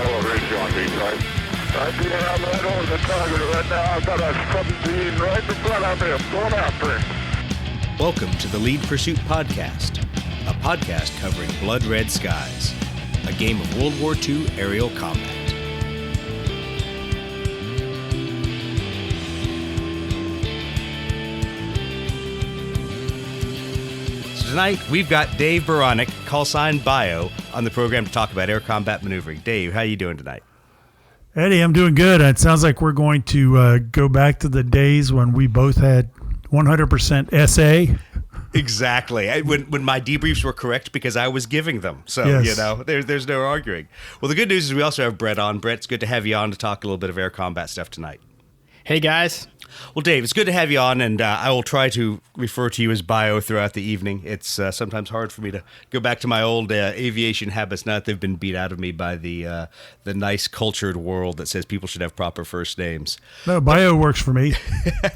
Ottawa radio on me, right? I'm being out right over the target right now. I've got a 17 right in front of me. I'm going after him. Welcome to the Lead Pursuit Podcast, a podcast covering Blood Red Skies, a game of World War II aerial combat. Tonight, we've got Dave Baranek, call sign Bio, on the program to talk about air combat maneuvering. Dave, how are you doing tonight? Eddie, I'm doing good. It sounds like we're going to go back to the days when we both had 100% SA. Exactly. When my debriefs were correct because I was giving them. So, yes. You know, there's no arguing. Well, the good news is we also have Brett on. Brett, it's good to have you on to talk a little bit of air combat stuff tonight. Hey, guys. Well, Dave, it's good to have you on, and I will try to refer to you as Bio throughout the evening. It's sometimes hard for me to go back to my old aviation habits. Now that they've been beat out of me by the nice cultured world that says people should have proper first names. No, Bio works for me.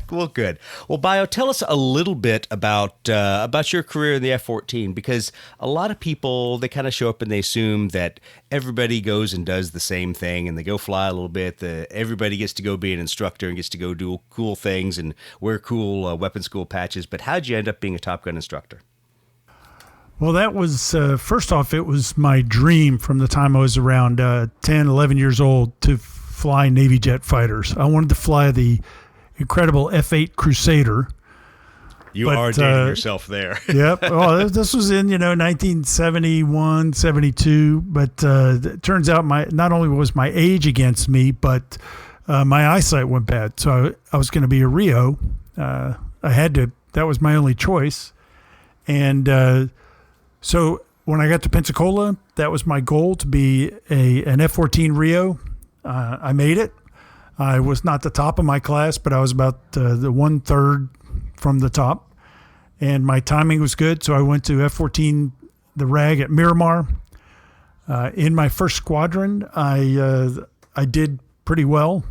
Well, good. Well, Bio, tell us a little bit about your career in the F-14, because a lot of people, they kind of show up and they assume that everybody goes and does the same thing, and they go fly a little bit. Everybody gets to go be an instructor and gets to go do cool things and wear cool weapon school patches. But how'd you end up being a Top Gun instructor? Well, that was, first off, it was my dream from the time I was around 10, 11 years old to fly Navy jet fighters. I wanted to fly the incredible F-8 Crusader. You are dating yourself there. Yep. Oh, this was in, 1971, 72. But it turns out not only was my age against me, but my eyesight went bad. So I was going to be a Rio. I had to. That was my only choice. And so when I got to Pensacola, that was my goal, to be an F-14 Rio. I made it. I was not the top of my class, but I was about the 1/3 from the top. And my timing was good, so I went to F-14, the RAG at Miramar. In my first squadron, I did pretty well.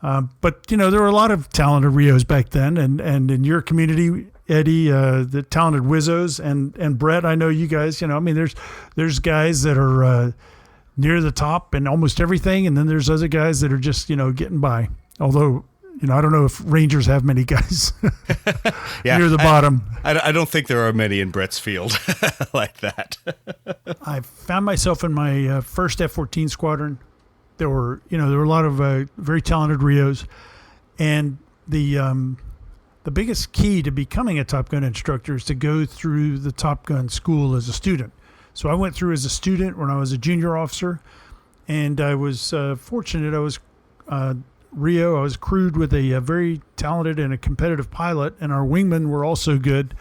But, there were a lot of talented Rios back then. And in your community, Eddie, the talented Wizzos, and Brett, I know you guys, there's guys that are near the top in almost everything. And then there's other guys that are just, getting by. Although, I don't know if Rangers have many guys near the bottom. I don't think there are many in Brett's field like that. I found myself in my first F-14 squadron. There were a lot of very talented Rios, and the biggest key to becoming a Top Gun instructor is to go through the Top Gun school as a student. So I went through as a student when I was a junior officer, and I was fortunate. I was Rio. I was crewed with a very talented and a competitive pilot, and our wingmen were also good.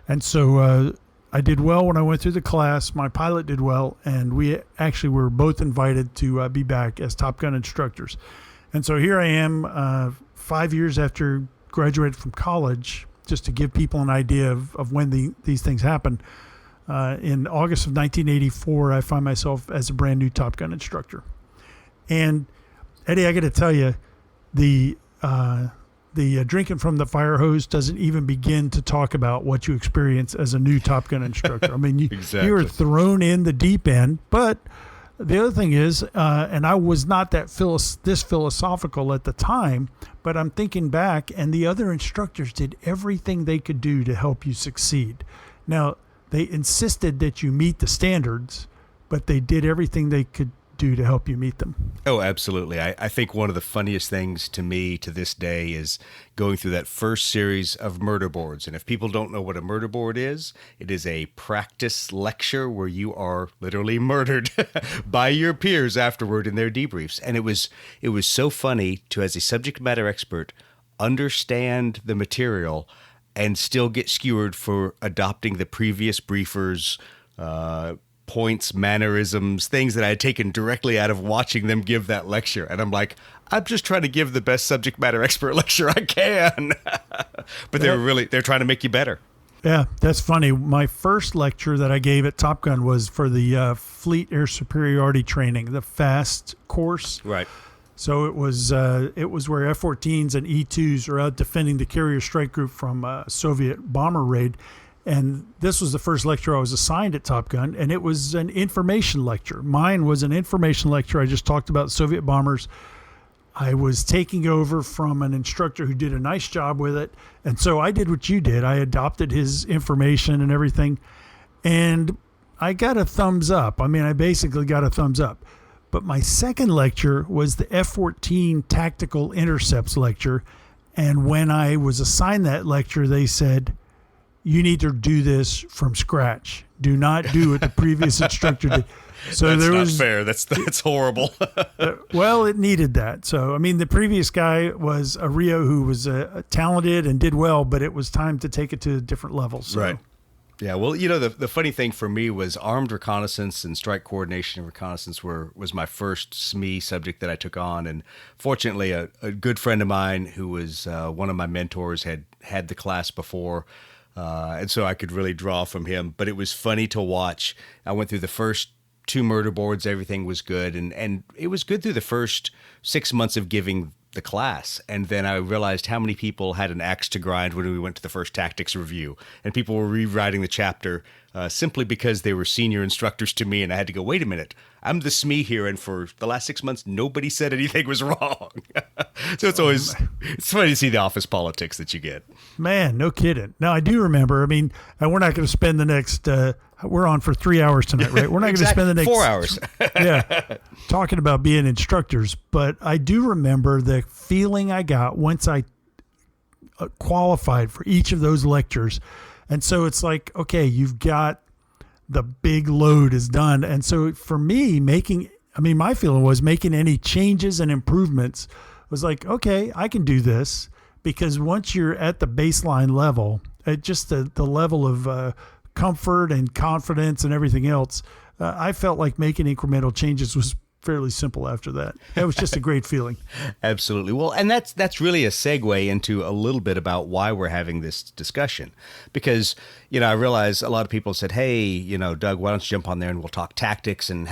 And so I did well when I went through the class. My pilot did well, and we actually were both invited to be back as Top Gun instructors. And so here I am 5 years after graduated from college, just to give people an idea of when these things happen. In August of 1984, I find myself as a brand new Top Gun instructor. And Eddie, I got to tell you, the drinking from the fire hose doesn't even begin to talk about what you experience as a new Top Gun instructor. I mean, Exactly. You are thrown in the deep end. But the other thing is, and I was not this philosophical at the time, but I'm thinking back, and the other instructors did everything they could do to help you succeed. Now, they insisted that you meet the standards, but they did everything they could do to help you meet them. Oh, absolutely. I think one of the funniest things to me to this day is going through that first series of murder boards. And if people don't know what a murder board is, it is a practice lecture where you are literally murdered by your peers afterward in their debriefs. And it was so funny to, as a subject matter expert, understand the material and still get skewered for adopting the previous briefers' points, mannerisms, things that I had taken directly out of watching them give that lecture. And I'm like, I'm just trying to give the best subject matter expert lecture I can. But they're trying to make you better. Yeah, that's funny. My first lecture that I gave at Top Gun was for the Fleet Air Superiority Training, the FAST course. Right. So it was where F-14s and E-2s are out defending the carrier strike group from a Soviet bomber raid. And this was the first lecture I was assigned at Top Gun, and it was an information lecture. Mine was an information lecture. I just talked about Soviet bombers. I was taking over from an instructor who did a nice job with it. And so I did what you did. I adopted his information and everything. And I got a thumbs up. I mean, I basically got a thumbs up. But my second lecture was the F-14 Tactical Intercepts lecture. And when I was assigned that lecture, they said, you need to do this from scratch. Do not do what the previous instructor did. So that's there not was fair. That's horrible. Well, it needed that. So, I mean, the previous guy was a Rio who was talented and did well, but it was time to take it to a different level. So. Right. Yeah. Well, the funny thing for me was armed reconnaissance and strike coordination and reconnaissance was my first SME subject that I took on. And fortunately, a good friend of mine who was one of my mentors had the class before. And so I could really draw from him. But it was funny to watch. I went through the first 2 murder boards, everything was good. And it was good through the first 6 months of giving the class. And then I realized how many people had an axe to grind when we went to the first tactics review. And people were rewriting the chapter simply because they were senior instructors to me. And I had to go, wait a minute, it's SME here. And for the last 6 months, nobody said anything was wrong. So it's funny to see the office politics that you get. Man, no kidding. Now, I do remember, I mean, we're not going to spend the next, we're on for 3 hours tonight, right? We're not Exactly. going to spend the next 4 hours. talking about being instructors. But I do remember the feeling I got once I qualified for each of those lectures. And so it's like, okay, you've got the big load is done. And so for me, my feeling was making any changes and improvements was like, okay, I can do this. Because once you're at the baseline level, at just the level of comfort and confidence and everything else, I felt like making incremental changes was fairly simple after that. It was just a great feeling. Absolutely. Well, and that's really a segue into a little bit about why we're having this discussion. Because, I realize a lot of people said, hey, Doug, why don't you jump on there and we'll talk tactics and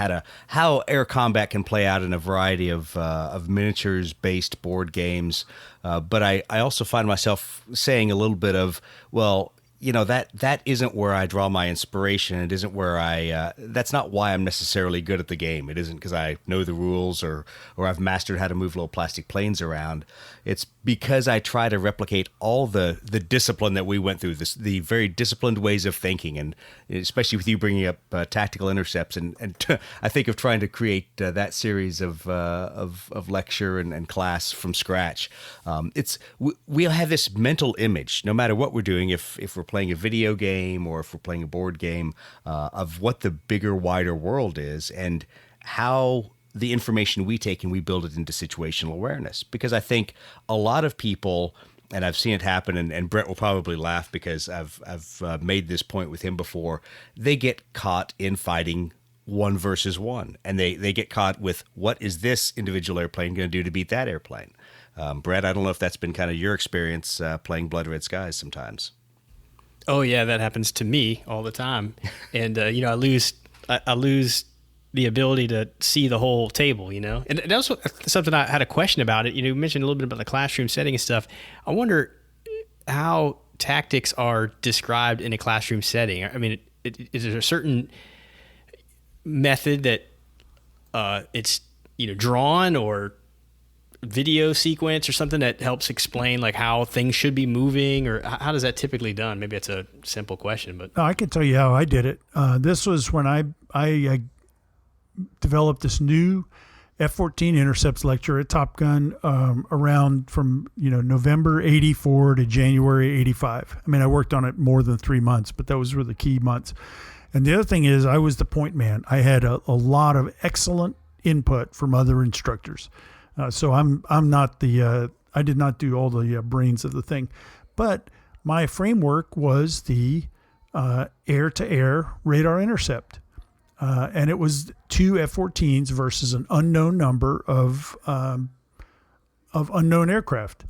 how air combat can play out in a variety of miniatures-based board games. But I also find myself saying a little bit of, well, that isn't where I draw my inspiration. It isn't where that's not why I'm necessarily good at the game. It isn't because I know the rules or I've mastered how to move little plastic planes around. It's because I try to replicate all the discipline that we went through, the very disciplined ways of thinking, and especially with you bringing up tactical intercepts. And I think of trying to create that series of lecture and class from scratch. We'll have this mental image, no matter what we're doing, if we're playing a video game or if we're playing a board game, of what the bigger, wider world is and how the information we take and we build it into situational awareness. Because I think a lot of people, and I've seen it happen, and Brett will probably laugh because I've made this point with him before, they get caught in fighting 1 versus 1. And they get caught with, what is this individual airplane going to do to beat that airplane? Brett, I don't know if that's been kind of your experience playing Blood Red Skies sometimes. Oh yeah, that happens to me all the time, and I lose the ability to see the whole table, And that was something I had a question about it. You mentioned a little bit about the classroom setting and stuff. I wonder how tactics are described in a classroom setting. I mean, is there a certain method that it's drawn or video sequence or something that helps explain like how things should be moving, or how does that typically done? Maybe it's a simple question, but No, I can tell you how I did it. This was when I developed this new F-14 intercepts lecture at Top Gun around from November 84 to January 85. I mean, I worked on it more than 3 months, but those were the key months. And the other thing is I was the point man. I had a lot of excellent input from other instructors. So I'm not I did not do all the brains of the thing, but my framework was the air-to-air radar intercept. And it was 2 F-14s versus an unknown number of unknown aircraft.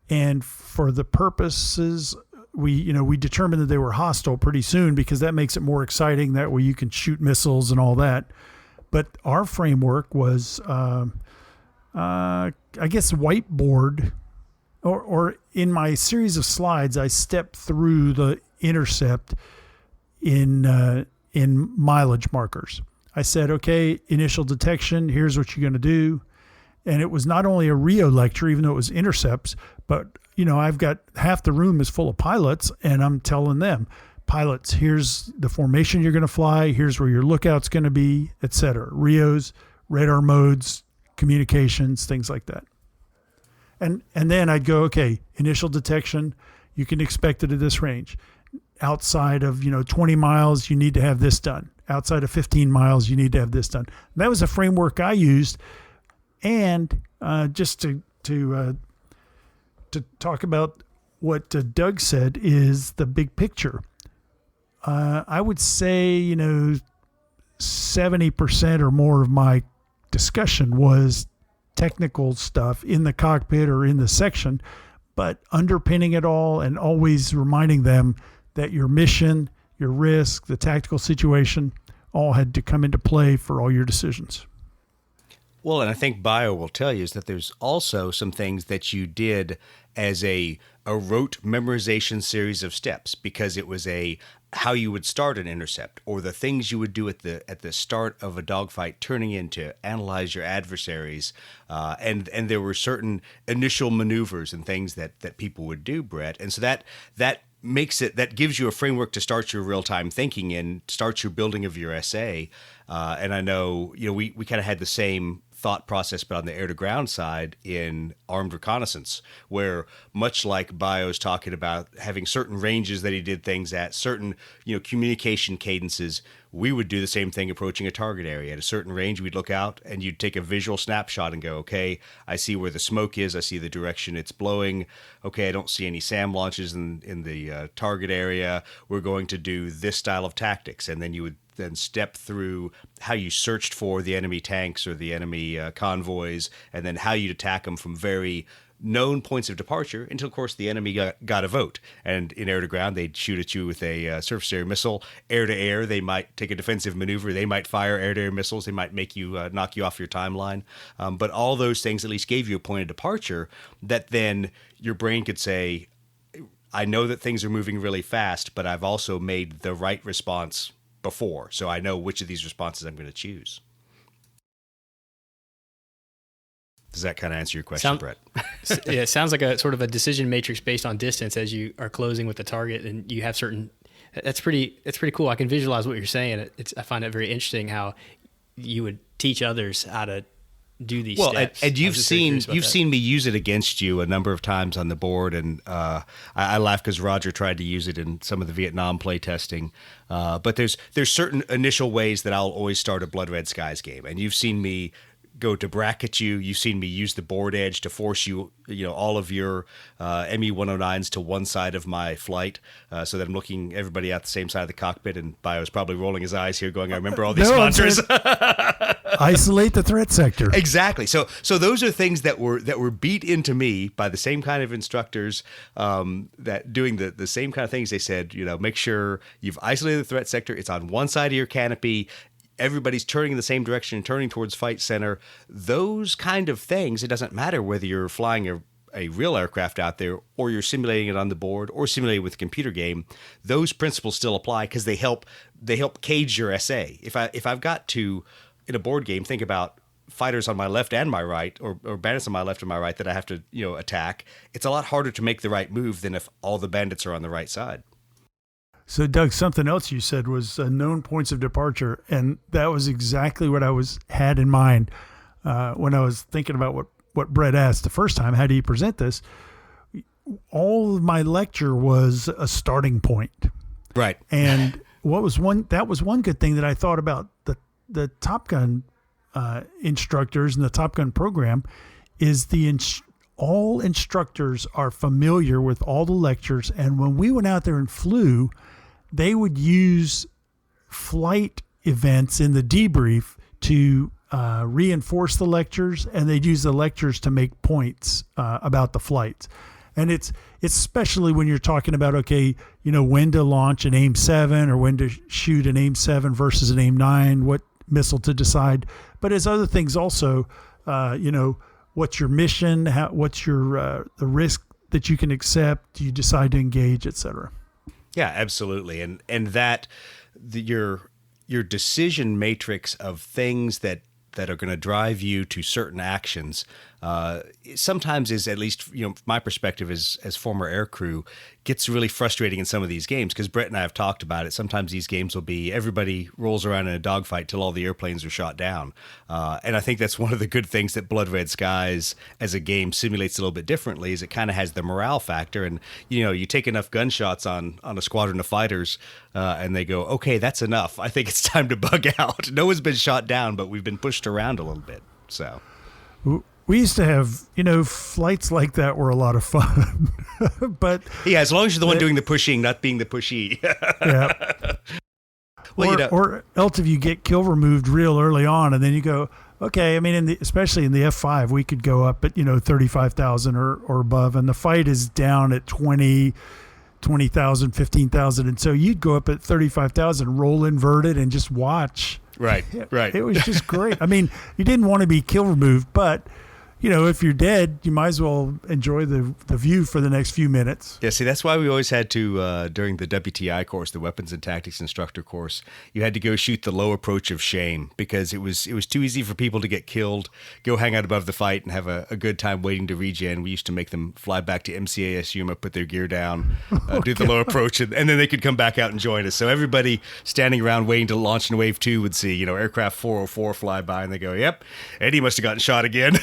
And for the purposes, we determined that they were hostile pretty soon because that makes it more exciting. That way you can shoot missiles and all that. But our framework was, I guess, whiteboard, or in my series of slides, I stepped through the intercept in mileage markers. I said, okay, initial detection, here's what you're going to do. And it was not only a Rio lecture, even though it was intercepts, but, I've got half the room is full of pilots, and I'm telling them, pilots, here's the formation you're going to fly, here's where your lookout's going to be, etc. Rios, radar modes, communications, things like that. And then I'd go, okay, initial detection, you can expect it at this range. Outside of 20 miles, you need to have this done. Outside of 15 miles, you need to have this done. And that was a framework I used. And just to talk about what Doug said is the big picture. I would say 70% or more of my discussion was technical stuff in the cockpit or in the section, but underpinning it all and always reminding them that your mission, your risk, the tactical situation all had to come into play for all your decisions. Well, and I think Bio will tell you is that there's also some things that you did as a rote memorization series of steps, because it was how you would start an intercept, or the things you would do at the start of a dogfight, turning in to analyze your adversaries, and there were certain initial maneuvers and things that people would do, Brett, and so that gives you a framework to start your real-time thinking in, start your building of your essay, and I know we kind of had the same thought process, but on the air-to-ground side in armed reconnaissance, where much like Bio's talking about having certain ranges that he did things at, certain communication cadences, we would do the same thing approaching a target area. At a certain range, we'd look out and you'd take a visual snapshot and go, okay, I see where the smoke is, I see the direction it's blowing, okay, I don't see any SAM launches in the target area, we're going to do this style of tactics, and then you would then step through how you searched for the enemy tanks or the enemy convoys, and then how you'd attack them from very known points of departure until, of course, the enemy got a vote. And in air-to-ground, they'd shoot at you with a surface-to-air missile. Air-to-air, they might take a defensive maneuver. They might fire air-to-air missiles. They might make you knock you off your timeline. But all those things at least gave you a point of departure that then your brain could say, I know that things are moving really fast, but I've also made the right response before, so I know which of these responses I'm going to choose. Does that kind of answer your question, Brett? Yeah, it sounds like a sort of a decision matrix based on distance as you are closing with the target, and you have certain. That's pretty cool. I can visualize what you're saying. I find it very interesting how you would teach others how to do these steps. And you've seen me use it against you a number of times on the board, and I laugh because Roger tried to use it in some of the Vietnam play testing. But there's certain initial ways that I'll always start a Blood Red Skies game, and you've seen me go to bracket you. You've seen me use the board edge to force all of your ME-109s to one side of my flight, so that I'm looking everybody at the same side of the cockpit. And Bio's probably rolling his eyes here, going, "I remember all these sponsors." Isolate the threat sector. Exactly. So those are things that were beat into me by the same kind of instructors that doing the same kind of things. They said, make sure you've isolated the threat sector. It's on one side of your canopy. Everybody's turning in the same direction, turning towards fight center. Those kind of things, it doesn't matter whether you're flying a real aircraft out there or you're simulating it on the board or simulating with a computer game. Those principles still apply because they help cage your SA. If I've got to, in a board game, think about fighters on my left and my right, or bandits on my left and my right that I have to attack, it's a lot harder to make the right move than if all the bandits are on the right side. So, Doug, something else you said was known points of departure, and that was exactly what I had in mind when I was thinking about what Brett asked the first time. How do you present this? All of my lecture was a starting point, right? And that was one good thing that I thought about the Top Gun instructors and the Top Gun program is all instructors are familiar with all the lectures, and when we went out there and flew, they would use flight events in the debrief to reinforce the lectures, and they'd use the lectures to make points about the flights. And it's especially when you're talking about, when to launch an AIM-7 or when to shoot an AIM-7 versus an AIM-9, what missile to decide. But as other things also, what's your mission, what's your the risk that you can accept, do you decide to engage, etc. Yeah, absolutely. And that your decision matrix of things that are going to drive you to certain actions sometimes is, at least my perspective as former air crew, gets really frustrating in some of these games, because Brett and I have talked about it. Sometimes these games will be everybody rolls around in a dogfight till all the airplanes are shot down, and I think that's one of the good things that Blood Red Skies as a game simulates a little bit differently, is it kind of has the morale factor. And you take enough gunshots on a squadron of fighters and they go, okay, that's enough, I think it's time to bug out. No one's been shot down, but we've been pushed around a little bit. So we used to have, flights like that were a lot of fun. But yeah, as long as you're the one doing the pushing, not being the pushy. Yeah. Well, or else if you get kill removed real early on, and then you go, okay, I mean, especially in the F5, we could go up at 35,000 or above, and the fight is down at 20,000, 15,000, and so you'd go up at 35,000, roll inverted, and just watch. Right. It was just great. I mean, you didn't want to be kill removed, but if you're dead, you might as well enjoy the view for the next few minutes. Yeah, see, that's why we always had to, during the WTI course, the Weapons and Tactics Instructor course, you had to go shoot the low approach of shame, because it was too easy for people to get killed, go hang out above the fight, and have a good time waiting to regen. We used to make them fly back to MCAS Yuma, put their gear down, do the low approach, and then they could come back out and join us. So everybody standing around waiting to launch in Wave 2 would see, aircraft 404 fly by, and they go, yep, Eddie must have gotten shot again.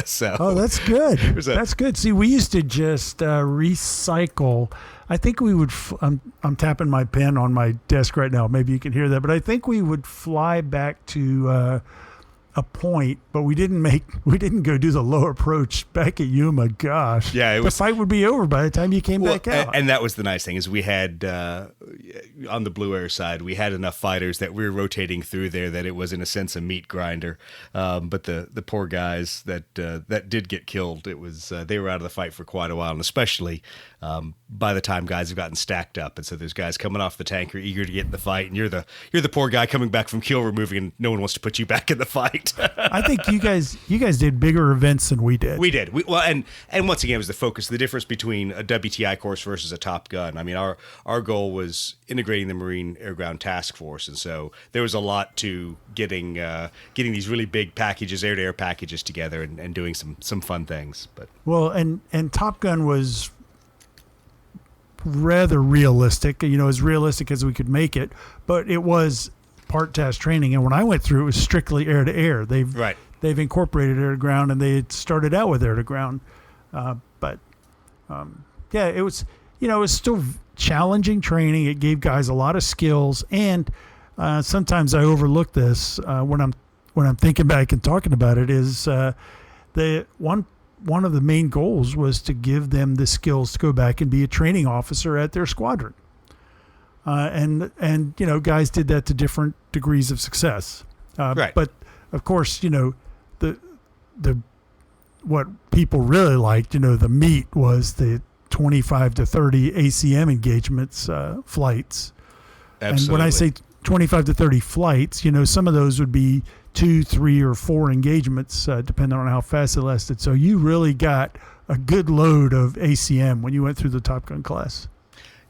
So. Oh, that's good. That's good. See, we used to just recycle. I think we would. I'm tapping my pen on my desk right now. Maybe you can hear that, but I think we would fly back to a point, but we didn't go do the low approach back at Yuma. Gosh, yeah, the fight would be over by the time you came back out. And that was the nice thing, is we had on the Blue Air side, we had enough fighters that we were rotating through there that it was in a sense a meat grinder. But the poor guys that did get killed, it was they were out of the fight for quite a while, and especially by the time guys have gotten stacked up, and so there's guys coming off the tanker eager to get in the fight, and you're the poor guy coming back from kill removing, and no one wants to put you back in the fight. I think you guys did bigger events than we did. We did. And once again, it was the focus, the difference between a WTI course versus a Top Gun. I mean, our goal was integrating the Marine Air Ground Task Force, and so there was a lot to getting these really big packages, air-to-air packages together, and doing some fun things. But well, and Top Gun was rather realistic, as realistic as we could make it, but it was part task training. And when I went through, it was strictly air to air. They've incorporated air to ground, and they had started out with air to ground. But it was, it was still challenging training. It gave guys a lot of skills. And sometimes I overlook this when I'm thinking back and talking about it, is the one of the main goals was to give them the skills to go back and be a training officer at their squadron. And guys did that to different degrees of success. Right. But of course, the what people really liked, the meat was the 25 to 30 ACM engagements, flights. Absolutely. And when I say 25 to 30 flights, some of those would be 2, 3, or 4 engagements, depending on how fast it lasted. So you really got a good load of ACM when you went through the Top Gun class.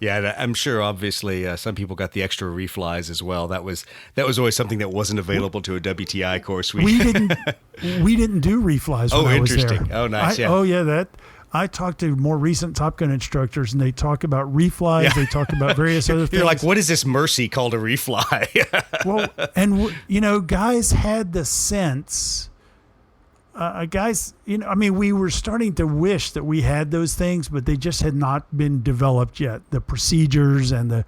Yeah, I'm sure. Obviously, some people got the extra reflies as well. That was always something that wasn't available to a WTI course. We didn't do reflies. Oh, when I was interesting. there. Oh, nice. Yeah. I talked to more recent Top Gun instructors, and they talk about reflies. Yeah. They talk about various other things. You're like, what is this mercy called a refly? Well, and guys had the sense. Guys, we were starting to wish that we had those things, but they just had not been developed yet. The procedures and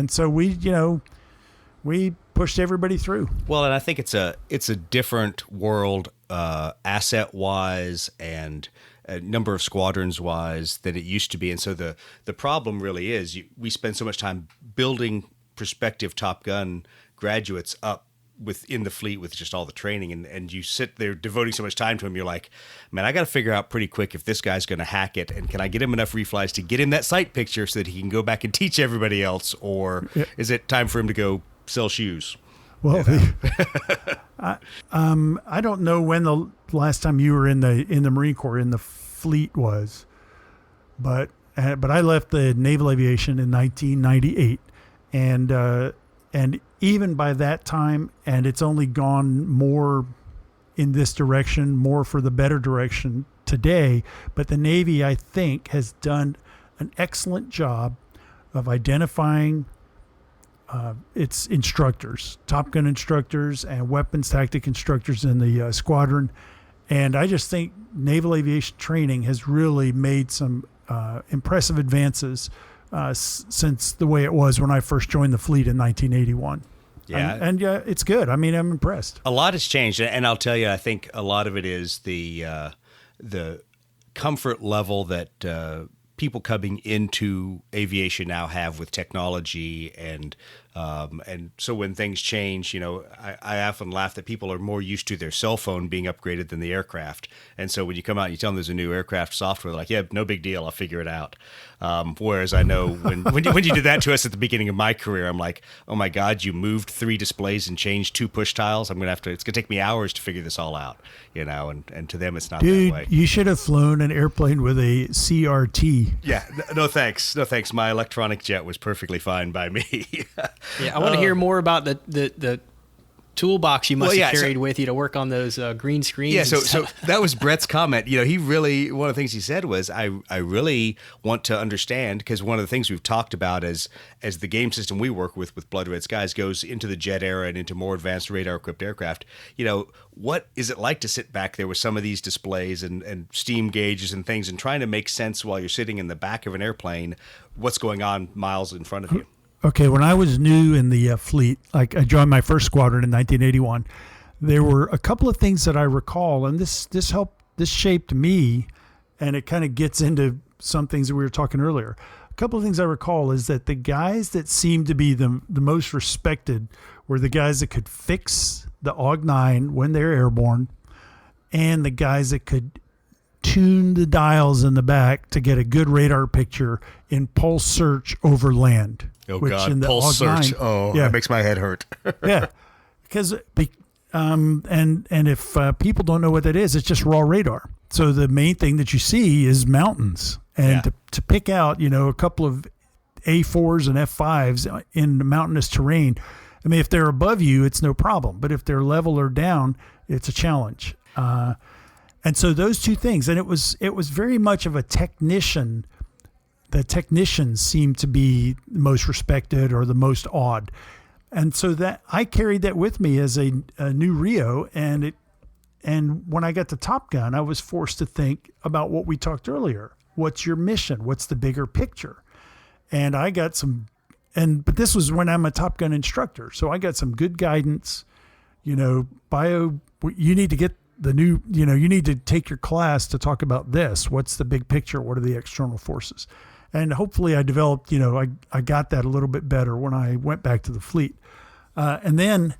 so we pushed everybody through. Well, and I think it's a different world, asset wise and number of squadrons wise than it used to be. And so the problem really is we spend so much time building prospective Top Gun graduates up within the fleet with just all the training, and you sit there devoting so much time to him, you're like, man, I got to figure out pretty quick if this guy's going to hack it, and can I get him enough reflies to get him that sight picture so that he can go back and teach everybody else, or is it time for him to go sell shoes? Well, I don't know when the last time you were in the Marine Corps in the fleet was, but but I left the Naval Aviation in 1998, and even by that time, and it's only gone more in this direction, more for the better direction today. But the Navy, I think, has done an excellent job of identifying its instructors, Top Gun instructors and weapons tactic instructors in the squadron. And I just think naval aviation training has really made some impressive advances since the way it was when I first joined the fleet in 1981. Yeah. And yeah, it's good. I mean, I'm impressed. A lot has changed, and I'll tell you, I think a lot of it is the comfort level that people coming into aviation now have with technology, and so when things change, I often laugh that people are more used to their cell phone being upgraded than the aircraft, and so when you come out and you tell them there's a new aircraft software, they're like, yeah, no big deal, I'll figure it out. Whereas I know when you did that to us at the beginning of my career, I'm like, oh my God, you moved 3 displays and changed 2 push tiles. It's going to take me hours to figure this all out, and to them it's not Dude, that way. you should have flown an airplane with a CRT. Yeah, no thanks. No thanks. My electronic jet was perfectly fine by me. Yeah, I want to hear more about the toolbox you must have carried with you to work on those green screens. Yeah, so that was Brett's comment. He really, one of the things he said was, I really want to understand, because one of the things we've talked about as the game system we work with Blood Red Skies goes into the jet era and into more advanced radar-equipped aircraft, what is it like to sit back there with some of these displays and steam gauges and things and trying to make sense while you're sitting in the back of an airplane, what's going on miles in front of you? Okay, when I was new in the fleet, like I joined my first squadron in 1981, there were a couple of things that I recall, and this shaped me, and it kind of gets into some things that we were talking earlier. A couple of things I recall is that the guys that seemed to be the most respected were the guys that could fix the AUG-9 when they're airborne, and the guys that could tune the dials in the back to get a good radar picture in pulse search over land. Oh, God, pulse search. Oh, yeah. That makes my head hurt. Yeah, because and if people don't know what that is, it's just raw radar. So the main thing that you see is mountains, and to pick out a couple of A4s and F5s in the mountainous terrain. I mean, if they're above you, it's no problem, but if they're level or down, it's a challenge. And so those two things, and it was very much of a technician. The technicians seemed to be the most respected or the most awed. And so that I carried that with me as a new Rio, and when I got to Top Gun, I was forced to think about what we talked earlier. What's your mission? What's the bigger picture? And I got but this was when I'm a Top Gun instructor. So I got some good guidance, you need to get the new, you need to take your class to talk about this. What's the big picture? What are the external forces? And hopefully I developed, I got that a little bit better when I went back to the fleet. And then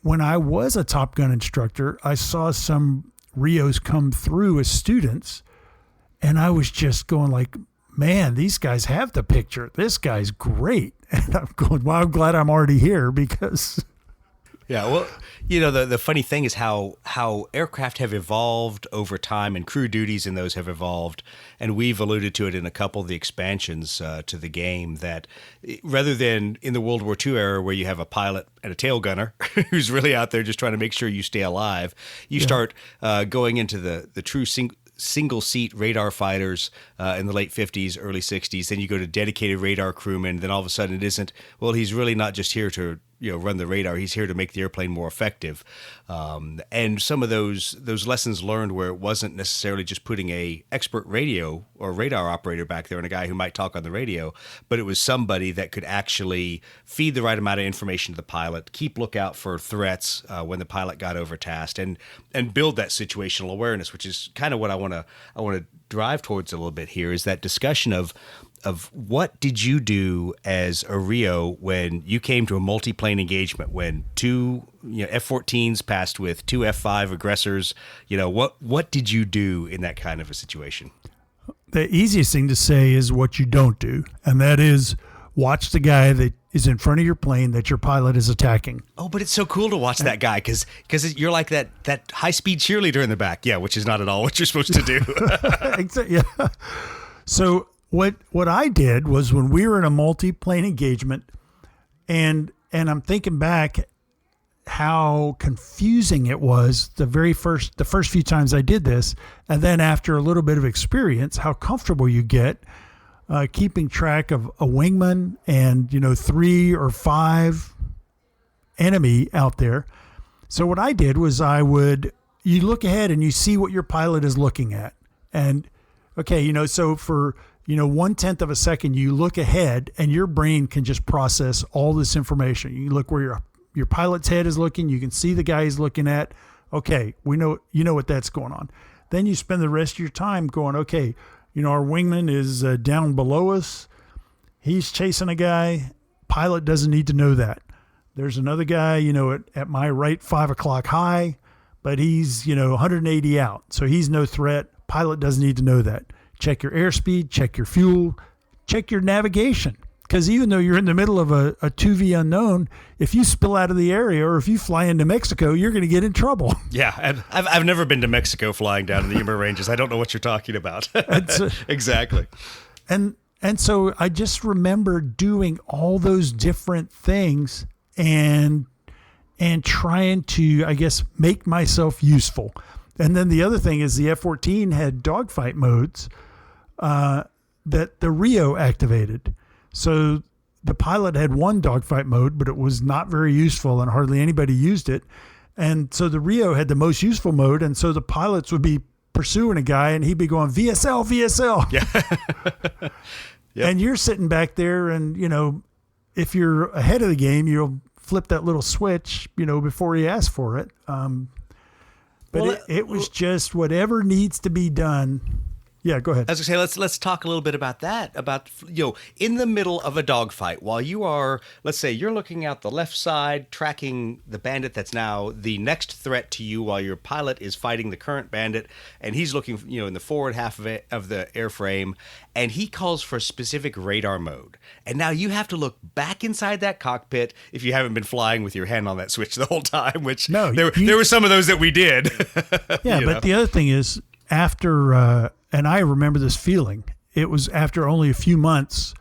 when I was a Top Gun instructor, I saw some Rios come through as students, and I was just going like, man, these guys have the picture. This guy's great. And I'm going, well, I'm glad I'm already here because... Yeah, well, the funny thing is how aircraft have evolved over time, and crew duties in those have evolved, and we've alluded to it in a couple of the expansions to the game, that rather than in the World War II era where you have a pilot and a tail gunner who's really out there just trying to make sure you stay alive, you start going into the true single-seat radar fighters in the late 50s, early 60s. Then you go to dedicated radar crewmen. Then all of a sudden it isn't, well, he's really not just here to run the radar. He's here to make the airplane more effective. And some of those lessons learned where it wasn't necessarily just putting a expert radio or radar operator back there and a guy who might talk on the radio, but it was somebody that could actually feed the right amount of information to the pilot, keep lookout for threats when the pilot got overtasked, and build that situational awareness, which is kind of what I want to drive towards a little bit here, is that discussion of what did you do as a Rio when you came to a multi-plane engagement, when 2 F-14s passed with 2 F-5 aggressors. What did you do in that kind of a situation? The easiest thing to say is what you don't do, and that is watch the guy that is in front of your plane that your pilot is attacking. Oh, but it's so cool to watch that guy because you're like that high-speed cheerleader in the back. Yeah, which is not at all what you're supposed to do. Yeah. So what I did was when we were in a multi-plane engagement, and I'm thinking back how confusing it was the first few times I did this, and then after a little bit of experience, how comfortable you get keeping track of a wingman and 3 or 5 enemy out there. So what I did was you look ahead and you see what your pilot is looking at, and okay, so for 1/10 of a second you look ahead and your brain can just process all this information. You look where your pilot's head is looking. You can see the guy he's looking at. Okay, we know, what that's going on. Then you spend the rest of your time going, okay, our wingman is down below us. He's chasing a guy. Pilot doesn't need to know that. There's another guy, at my right 5 o'clock high, but he's, 180 out. So he's no threat. Pilot doesn't need to know that. Check your airspeed, check your fuel, check your navigation. Because even though you're in the middle of a 2V unknown, if you spill out of the area or if you fly into Mexico, you're going to get in trouble. Yeah, and I've never been to Mexico flying down in the Yuma Ranges. I don't know what you're talking about. Exactly. And so I just remember doing all those different things and trying to, I guess, make myself useful. And then the other thing is the F-14 had dogfight modes that the Rio activated. So the pilot had one dogfight mode, but it was not very useful and hardly anybody used it. And so the Rio had the most useful mode. And so the pilots would be pursuing a guy and he'd be going VSL, VSL. Yeah. Yep. And you're sitting back there and, if you're ahead of the game, you'll flip that little switch, before he asks for it. But it was just whatever needs to be done. Yeah, go ahead. I was going to say, let's talk a little bit about that. About, in the middle of a dogfight, while you are, let's say you're looking out the left side, tracking the bandit that's now the next threat to you while your pilot is fighting the current bandit, and he's looking, in the forward half of the airframe, and he calls for a specific radar mode. And now you have to look back inside that cockpit if you haven't been flying with your hand on that switch the whole time, which there were some of those that we did. Yeah, but the other thing is, after, and I remember this feeling, it was after only a few months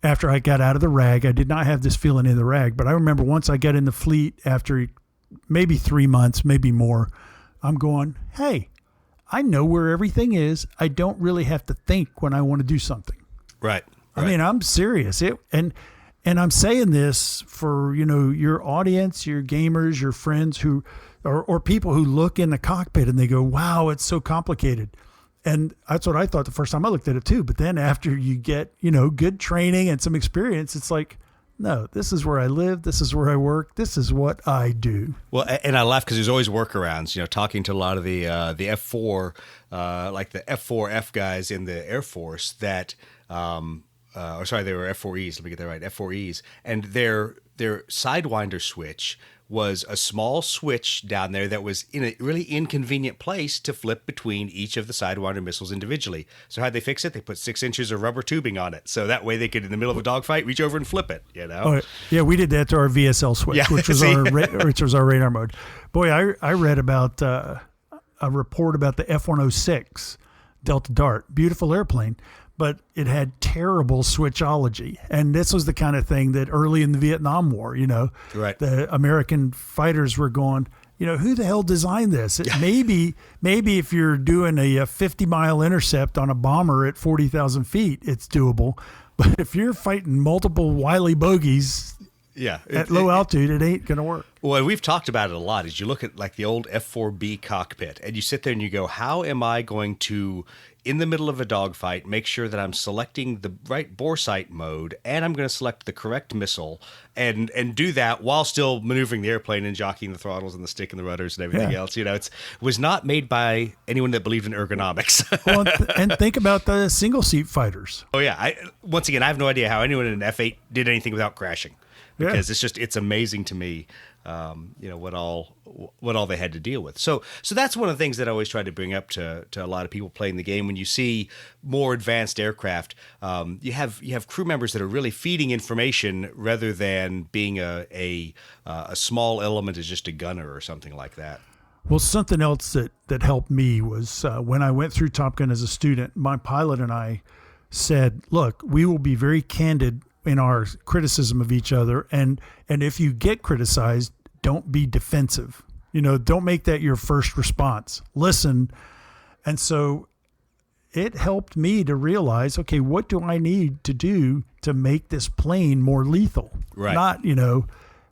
after I got out of the RAG. I did not have this feeling in the RAG, but I remember once I got in the fleet after maybe 3 months, maybe more, I'm going, hey, I know where everything is. I don't really have to think when I want to do something. Right. I mean, I'm serious. And I'm saying this for, your audience, your gamers, your friends who, or people who look in the cockpit and they go, wow, it's so complicated. And that's what I thought the first time I looked at it too. But then after you get, good training and some experience, it's like, no, this is where I live. This is where I work. This is what I do. Well, and I laugh because there's always workarounds, talking to a lot of the F4, like the F4F guys in the Air Force that, they were F4Es. Let me get that right. F4Es. And their Sidewinder switch was a small switch down there that was in a really inconvenient place to flip between each of the Sidewinder missiles individually. So how'd they fix it? They put 6 inches of rubber tubing on it. So that way they could, in the middle of a dogfight, reach over and flip it, Oh, yeah, we did that to our VSL switch, which was our radar mode. Boy, I read about a report about the F-106 Delta Dart. Beautiful airplane. But it had terrible switchology. And this was the kind of thing that early in the Vietnam War, right. The American fighters were going, who the hell designed this? Maybe if you're doing a 50-mile intercept on a bomber at 40,000 feet, it's doable. But if you're fighting multiple wily bogeys at low altitude, it ain't going to work. Well, we've talked about it a lot. As you look at like the old F-4B cockpit, and you sit there and you go, how am I going to, in the middle of a dogfight, make sure that I'm selecting the right bore sight mode, and I'm going to select the correct missile, and do that while still maneuvering the airplane and jockeying the throttles and the stick and the rudders and everything else. It was not made by anyone that believed in ergonomics. Well, and think about the single seat fighters. Oh yeah. Once again, I have no idea how anyone in an F-8 did anything without crashing. Because it's amazing to me, what all they had to deal with. So that's one of the things that I always try to bring up to a lot of people playing the game. When you see more advanced aircraft, you have crew members that are really feeding information rather than being a small element as just a gunner or something like that. Well, something else that helped me was when I went through Top Gun as a student, my pilot and I said, look, we will be very candid in our criticism of each other. And if you get criticized, don't be defensive. Don't make that your first response. Listen. And so it helped me to realize, okay, what do I need to do to make this plane more lethal? Right. Not,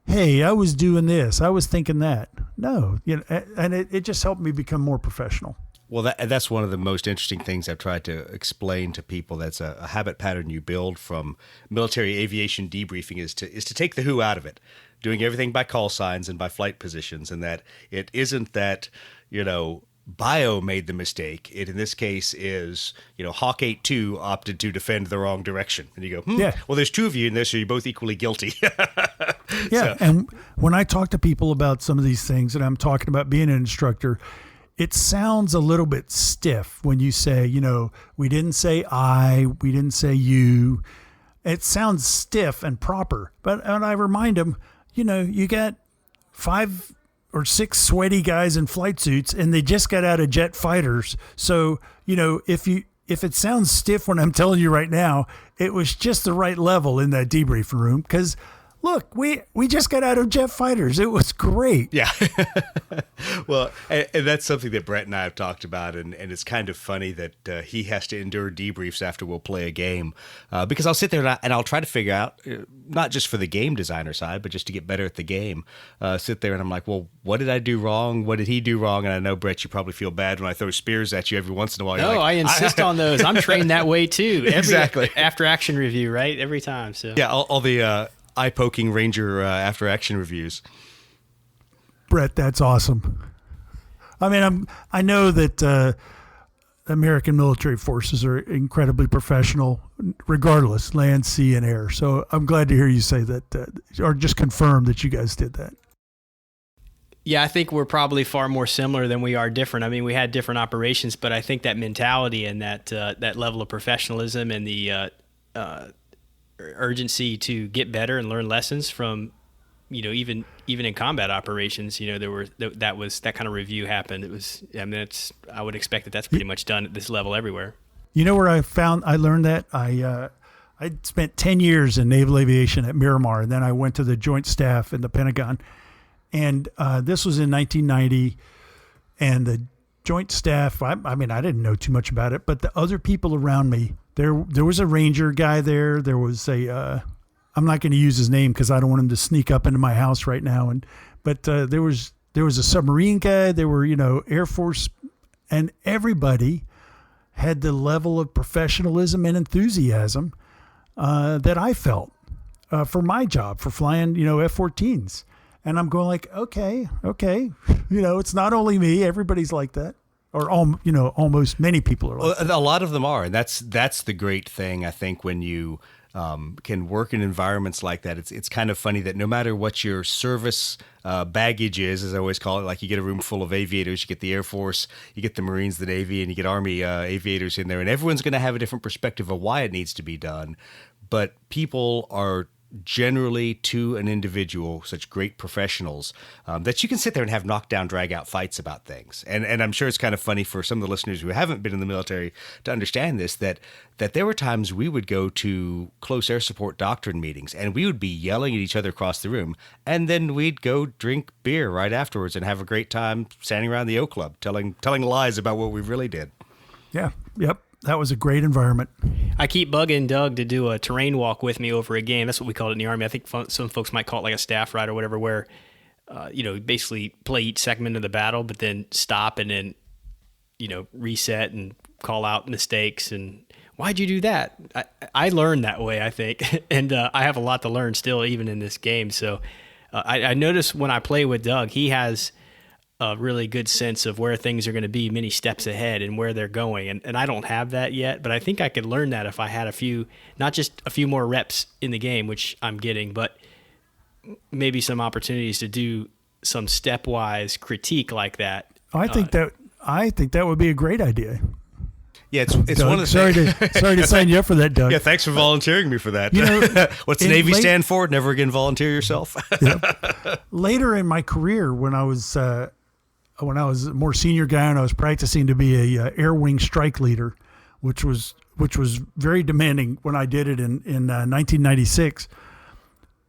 hey, I was doing this, I was thinking that. No, and it just helped me become more professional. Well, that's one of the most interesting things I've tried to explain to people. That's a habit pattern you build from military aviation debriefing is to take the who out of it, doing everything by call signs and by flight positions, and that it isn't that, Bio made the mistake. It, in this case, is, Hawk 8-2 opted to defend the wrong direction. And you go, yeah. Well, there's two of you in this, so you're both equally guilty. Yeah, and when I talk to people about some of these things, and I'm talking about being an instructor, it sounds a little bit stiff when you say, we didn't say I, we didn't say you. It sounds stiff and proper. And I remind them, you got 5 or 6 sweaty guys in flight suits, and they just got out of jet fighters. So, if it sounds stiff when I'm telling you right now, it was just the right level in that debriefing room. Because look, we just got out of jet fighters. It was great. Yeah. Well, and that's something that Brett and I have talked about, and it's kind of funny that he has to endure debriefs after we'll play a game, because I'll sit there and I'll try to figure out, not just for the game designer side, but just to get better at the game, sit there and I'm like, well, what did I do wrong? What did he do wrong? And I know, Brett, you probably feel bad when I throw spears at you every once in a while. No, I insist on those. I'm trained that way too. Exactly. After action review, right? Every time. So yeah, all the eye-poking Ranger after action reviews. Brett, that's awesome. I mean, I know that American military forces are incredibly professional, regardless, land, sea, and air. So I'm glad to hear you say that, or just confirm that you guys did that. Yeah, I think we're probably far more similar than we are different. I mean, we had different operations, but I think that mentality and that level of professionalism and the urgency to get better and learn lessons from, even in combat operations, that kind of review happened. It was, I would expect that's pretty much done at this level everywhere. You know where I learned that? I spent 10 years in naval aviation at Miramar, and then I went to the Joint Staff in the Pentagon. And this was in 1990, and the Joint Staff, I didn't know too much about it, but the other people around me, there was a Ranger guy there. There was I'm not going to use his name because I don't want him to sneak up into my house right now. But there was a submarine guy. There were, Air Force, and everybody had the level of professionalism and enthusiasm that I felt for my job, for flying, F-14s. And I'm going like, okay, it's not only me. Everybody's like that. Or, almost many people are like that. A lot of them are. And that's the great thing, I think, when you can work in environments like that. It's kind of funny that no matter what your service baggage is, as I always call it, like you get a room full of aviators, you get the Air Force, you get the Marines, the Navy, and you get Army aviators in there. And everyone's going to have a different perspective of why it needs to be done. But people are generally, to an individual, such great professionals that you can sit there and have knockdown, drag-out fights about things. And I'm sure it's kind of funny for some of the listeners who haven't been in the military to understand this, that there were times we would go to close air support doctrine meetings and we would be yelling at each other across the room, and then we'd go drink beer right afterwards and have a great time standing around the O Club telling lies about what we really did. Yeah. Yep. That was a great environment. I keep bugging Doug to do a terrain walk with me over a game. That's what we call it in the Army. I think some folks might call it like a staff ride or whatever, where, basically play each segment of the battle, but then stop and then, reset and call out mistakes. And why'd you do that? I learned that way, I think. And I have a lot to learn still, even in this game. So I notice when I play with Doug, he has a really good sense of where things are going to be many steps ahead and where they're going. And I don't have that yet, but I think I could learn that if I had not just a few more reps in the game, which I'm getting, but maybe some opportunities to do some stepwise critique like that. I think that would be a great idea. Yeah, it's Doug, one of the sorry to sign you up for that, Doug. Yeah, thanks for volunteering me for that. What's Navy stand for? Never again volunteer yourself. Yep. Later in my career, when I was a more senior guy and I was practicing to be a air wing strike leader, which was very demanding when I did it in 1996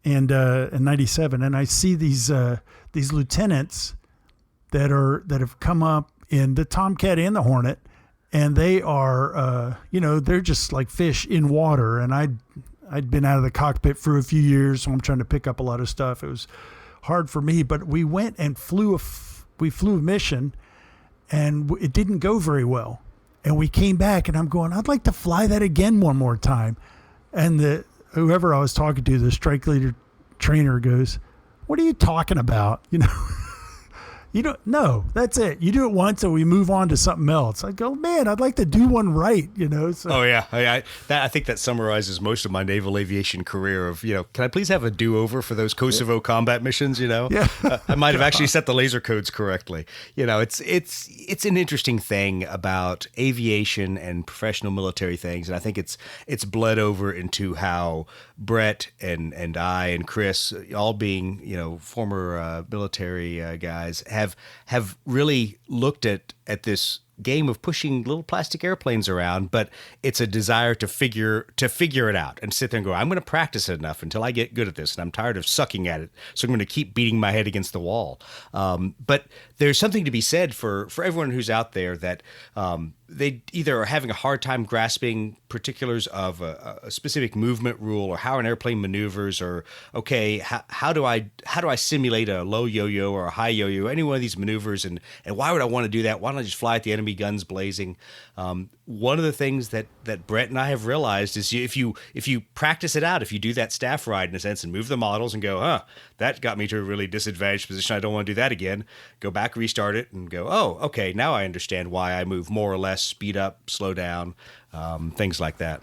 and 97. And I see these lieutenants that have come up in the Tomcat and the Hornet, and they are they're just like fish in water. And I'd been out of the cockpit for a few years, so I'm trying to pick up a lot of stuff. It was hard for me, but we went and flew a mission, and it didn't go very well. And we came back, and I'm going, I'd like to fly that again one more time. And whoever I was talking to, the strike leader trainer, goes, "What are you talking about? You don't know. That's it. You do it once and we move on to something else." I go, "Man, I'd like to do one right, So. Oh yeah, I think that summarizes most of my naval aviation career. Of can I please have a do-over for those Kosovo combat missions? Yeah. I might have actually set the laser codes correctly. It's an interesting thing about aviation and professional military things, and I think it's bled over into how Brett and I and Chris, all being former military guys, have really looked at this game of pushing little plastic airplanes around, but it's a desire to figure it out and sit there and go, I'm going to practice it enough until I get good at this, and I'm tired of sucking at it, so I'm going to keep beating my head against the wall. But there's something to be said for everyone who's out there that they either are having a hard time grasping particulars of a specific movement rule or how an airplane maneuvers, or how do I simulate a low yo-yo or a high yo-yo, any one of these maneuvers, and why would I want to do that? Why don't I just fly at the enemy guns blazing? One of the things that Brett and I have realized is if you practice it out, if you do that staff ride in a sense and move the models and go, that got me to a really disadvantaged position, I don't want to do that again, go back, restart it, and go, okay, now I understand why I move more or less, speed up, slow down, things like that.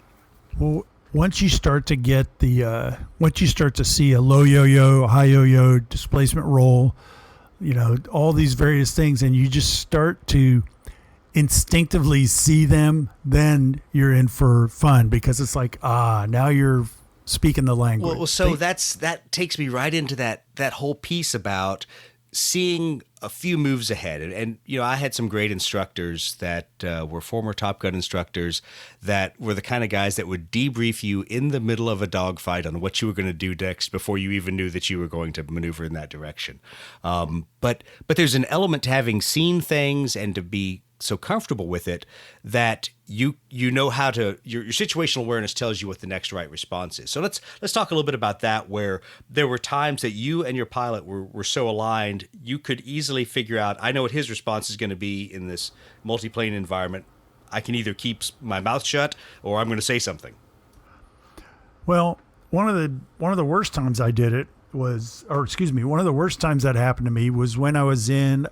Well, once you start to get once you start to see a low yo-yo, high yo-yo, displacement roll, all these various things, and you just start to instinctively see them, then you're in for fun, because it's like, now you're speaking the language. Well, so that takes me right into that whole piece about seeing a few moves ahead. And I had some great instructors that were former Top Gun instructors that were the kind of guys that would debrief you in the middle of a dogfight on what you were going to do next before you even knew that you were going to maneuver in that direction. But there's an element to having seen things and to be so comfortable with it that you know how to, your situational awareness tells you what the next right response is. So let's talk a little bit about that, where there were times that you and your pilot were so aligned, you could easily figure out, I know what his response is going to be in this multiplane environment. I can either keep my mouth shut or I'm going to say something. Well, one of the worst times I did it was, one of the worst times that happened to me was when I was in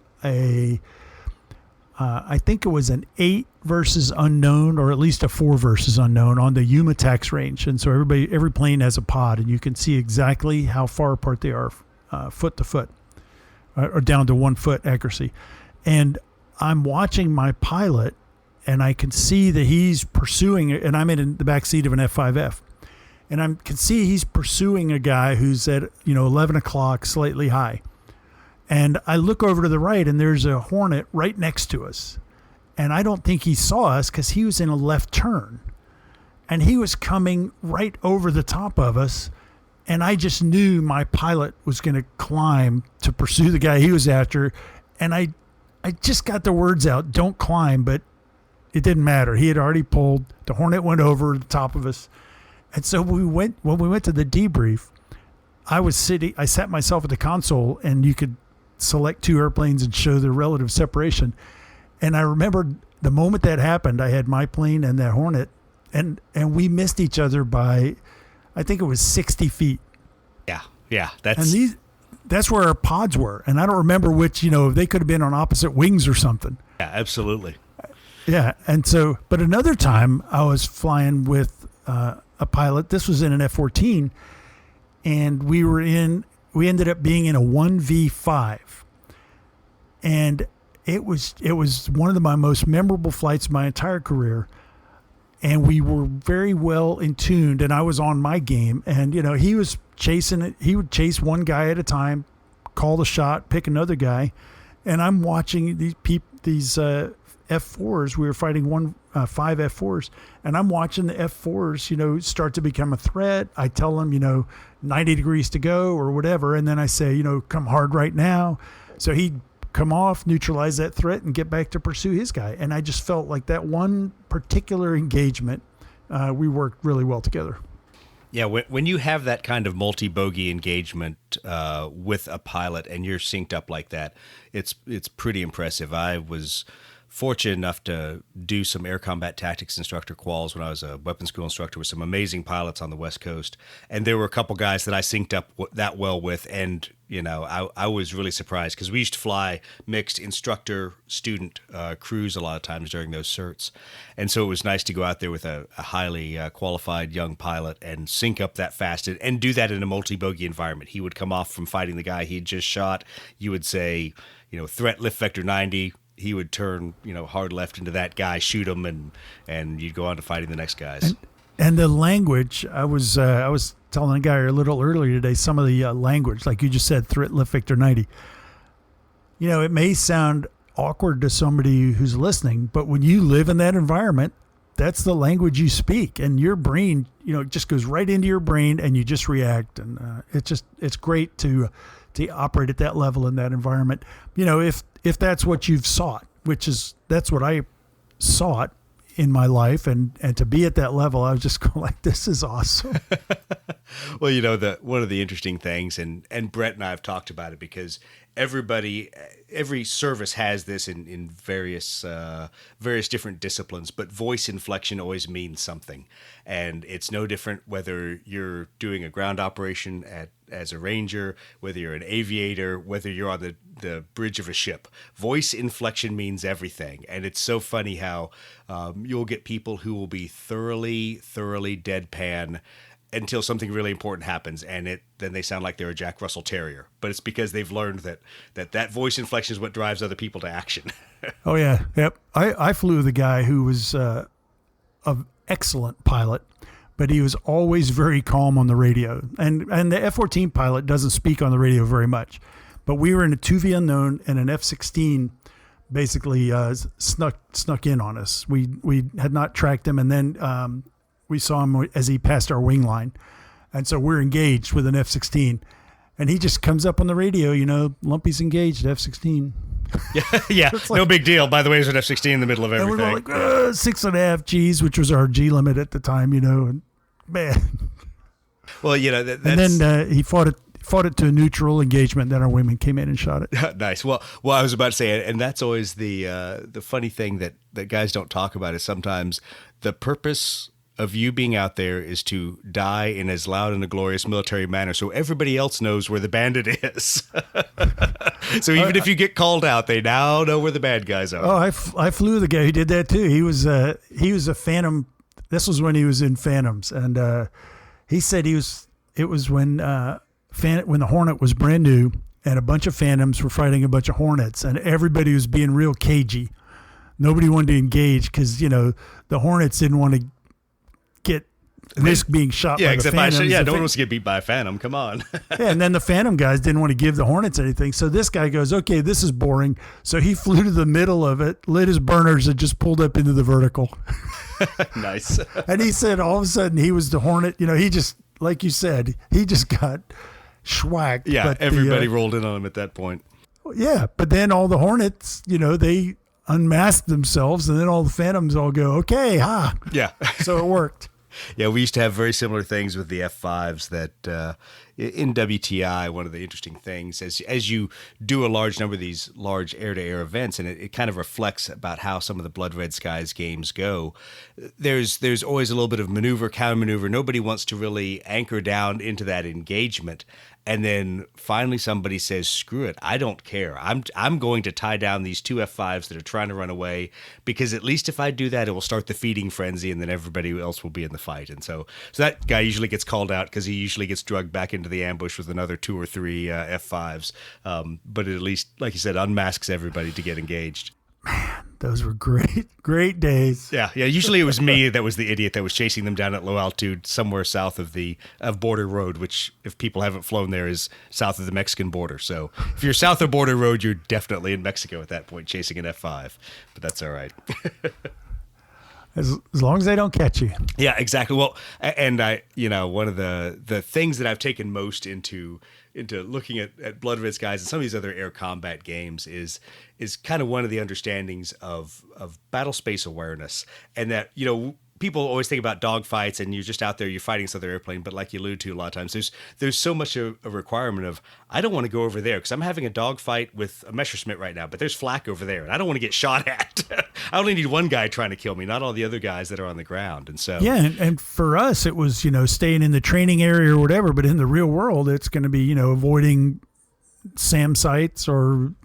I think it was an 8 versus unknown, or at least a 4 versus unknown on the UMATAX range. And so every plane has a pod, and you can see exactly how far apart they are, foot to foot, or down to 1 foot accuracy. And I'm watching my pilot, and I can see that he's pursuing, and I'm in the back seat of an F-5F. And I can see he's pursuing a guy who's at 11 o'clock, slightly high. And I look over to the right, and there's a Hornet right next to us. And I don't think he saw us because he was in a left turn. And he was coming right over the top of us. And I just knew my pilot was going to climb to pursue the guy he was after. And I just got the words out, don't climb, but it didn't matter. He had already pulled. The Hornet went over the top of us. And so when we went to the debrief, I sat myself at the console, and you could select 2 airplanes and show the relative separation. And I remember the moment that happened, I had my plane and that Hornet, and we missed each other by, I think it was 60 feet. Yeah. That's where our pods were. And I don't remember which, they could have been on opposite wings or something. Yeah, absolutely. Yeah. And so, but another time I was flying with a pilot. This was in an F-14, and we ended up being in a 1V5, and it was one of my most memorable flights of my entire career. And we were very well in tuned, and I was on my game, and he was chasing it. He would chase one guy at a time, call the shot, pick another guy, and I'm watching these F-4s. We were fighting 5 F-4s, and I'm watching the F-4s, start to become a threat. I tell them, 90 degrees to go or whatever, and then I say, come hard right now. So he'd come off, neutralize that threat, and get back to pursue his guy. And I just felt like that one particular engagement, we worked really well together. Yeah, when you have that kind of multi-bogey engagement with a pilot and you're synced up like that, it's pretty impressive. I was fortunate enough to do some air combat tactics instructor quals when I was a weapons school instructor with some amazing pilots on the West Coast. And there were a couple guys that I synced up that well with. And, I was really surprised because we used to fly mixed instructor-student crews a lot of times during those certs. And so it was nice to go out there with a highly qualified young pilot and sync up that fast and do that in a multi-bogey environment. He would come off from fighting the guy he'd just shot. You would say, threat lift vector 90. He would turn, hard left into that guy, shoot him, and you'd go on to fighting the next guys. And the language, I was telling a guy a little earlier today, some of the language, like you just said, threat lift vector 90. It may sound awkward to somebody who's listening, but when you live in that environment, that's the language you speak, and your brain, it just goes right into your brain, and you just react, and it's great to operate at that level in that environment. If that's what you've sought, that's what I sought in my life, and to be at that level, I was just going like, this is awesome. Well, one of the interesting things, and Brett and I have talked about it because every service has this in various different disciplines, but voice inflection always means something. And it's no different whether you're doing a ground operation as a ranger, whether you're an aviator, whether you're on the bridge of a ship. Voice inflection means everything. And it's so funny how you'll get people who will be thoroughly deadpan until something really important happens, and then they sound like they're a Jack Russell Terrier. But it's because they've learned that voice inflection is what drives other people to action. Oh, yeah. Yep. I flew with a guy who was an excellent pilot, but he was always very calm on the radio. And the F-14 pilot doesn't speak on the radio very much. But we were in a 2V unknown, and an F-16 basically snuck in on us. We had not tracked him, and then we saw him as he passed our wing line. And so we're engaged with an F-16. And he just comes up on the radio, Lumpy's engaged, F-16. Yeah, like, no big deal. By the way, there's an F-16 in the middle of everything. And we're like, 6.5 Gs, which was our G limit at the time, and man. Well, that's... And then he fought it to a neutral engagement. Then our women came in and shot it. Nice. Well, I was about to say, and that's always the funny thing that guys don't talk about is sometimes the purpose of you being out there is to die in as loud and a glorious military manner so everybody else knows where the bandit is. So even if you get called out, they now know where the bad guys are. Oh, I flew the guy who did that too. He was a Phantom. This was when he was in Phantoms, and he said it was when the Hornet was brand new, and a bunch of Phantoms were fighting a bunch of Hornets, and everybody was being real cagey. Nobody wanted to engage because the Hornets didn't want to risk being shot by the Phantoms. No one wants to get beat by a Phantom. Come on. Yeah, and then the Phantom guys didn't want to give the Hornets anything. So this guy goes, okay, this is boring. So he flew to the middle of it, lit his burners, and just pulled up into the vertical. Nice. And he said all of a sudden he was the Hornet. He just, like you said, he just got schwacked. Yeah, but everybody rolled in on him at that point. Yeah, but then all the Hornets, they unmasked themselves, and then all the Phantoms all go, okay, ha. Yeah. So it worked. Yeah, we used to have very similar things with the F-5s that in WTI, one of the interesting things, as you do a large number of these large air-to-air events, and it kind of reflects about how some of the Blood Red Skies games go, there's always a little bit of maneuver, counter-maneuver. Nobody wants to really anchor down into that engagement. And then finally somebody says, screw it, I don't care. I'm going to tie down these two F-5s that are trying to run away, because at least if I do that, it will start the feeding frenzy, and then everybody else will be in the fight. And so that guy usually gets called out because he usually gets drugged back into the ambush with another 2 or 3 F-5s. But it at least, like you said, unmasks everybody to get engaged. Man, Those were great days. Yeah. Usually it was me that was the idiot that was chasing them down at low altitude somewhere south of Border Road, which, if people haven't flown there, is south of the Mexican border. So if you're south of Border Road, you're definitely in Mexico at that point, chasing an F-5. But that's all right. As long as they don't catch you. Yeah, exactly. Well, and one of the things that I've taken most into looking at Blood Red Skies and some of these other air combat games is kind of one of the understandings of battle space awareness, and that, people always think about dogfights and you're just out there, you're fighting this other airplane, but like you alluded to a lot of times, there's so much a requirement of, I don't want to go over there because I'm having a dogfight with a Messerschmitt right now, but there's flak over there and I don't want to get shot at. I only need one guy trying to kill me, not all the other guys that are on the ground. And so and for us it was staying in the training area or whatever, but in the real world it's going to be avoiding SAM sites or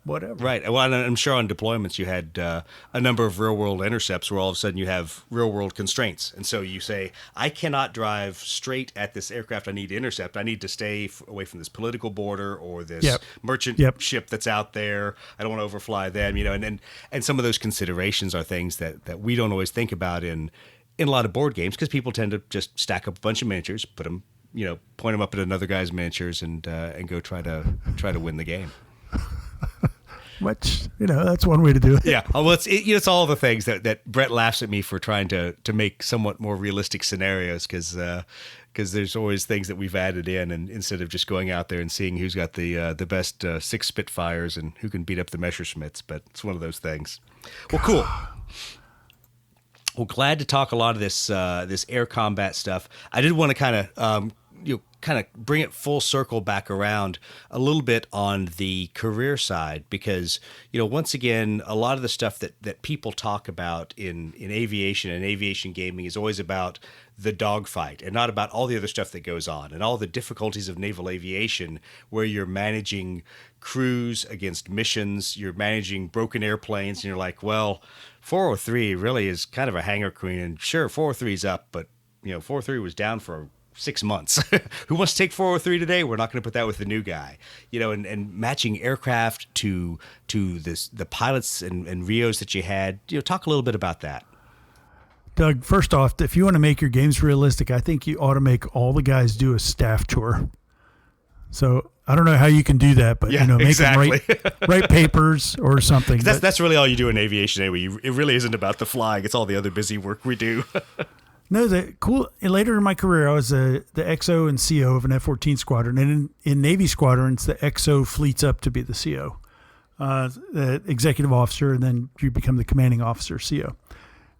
whatever. Right. Well, I'm sure on deployments you had a number of real-world intercepts where all of a sudden you have real-world constraints. And so you say, I cannot drive straight at this aircraft I need to intercept. I need to stay away from this political border or this merchant ship that's out there. I don't want to overfly them, and some of those considerations are things that we don't always think about in a lot of board games, because people tend to just stack up a bunch of miniatures, put them, point them up at another guy's miniatures and go try to win the game. Which, that's one way to do it. Yeah. Well, it's all the things that Brett laughs at me for trying to make somewhat more realistic scenarios, because there's always things that we've added in, and instead of just going out there and seeing who's got the best 6 Spitfires and who can beat up the Messerschmitts, but it's one of those things. Well, cool. Well, glad to talk a lot of this air combat stuff. I did want to kind of bring it full circle back around a little bit on the career side, because once again, a lot of the stuff that people talk about in aviation and aviation gaming is always about the dogfight and not about all the other stuff that goes on and all the difficulties of naval aviation, where you're managing crews against missions, you're managing broken airplanes, and you're like, well, 403 really is kind of a hangar queen, and sure, 403 is up, but 403 was down for 6 months. Who wants to take 403 today? We're not going to put that with the new guy. And matching aircraft to the pilots and Rios that you had. Talk a little bit about that. Doug, first off, if you want to make your games realistic, I think you ought to make all the guys do a staff tour. So I don't know how you can do that, but make exactly. them write papers or something. That's really all you do in aviation anyway. It really isn't about the flying. It's all the other busy work we do. No, later in my career, I was the XO and CO of an F-14 squadron. And in Navy squadrons, the XO fleets up to be the CO, the executive officer, and then you become the commanding officer, CO.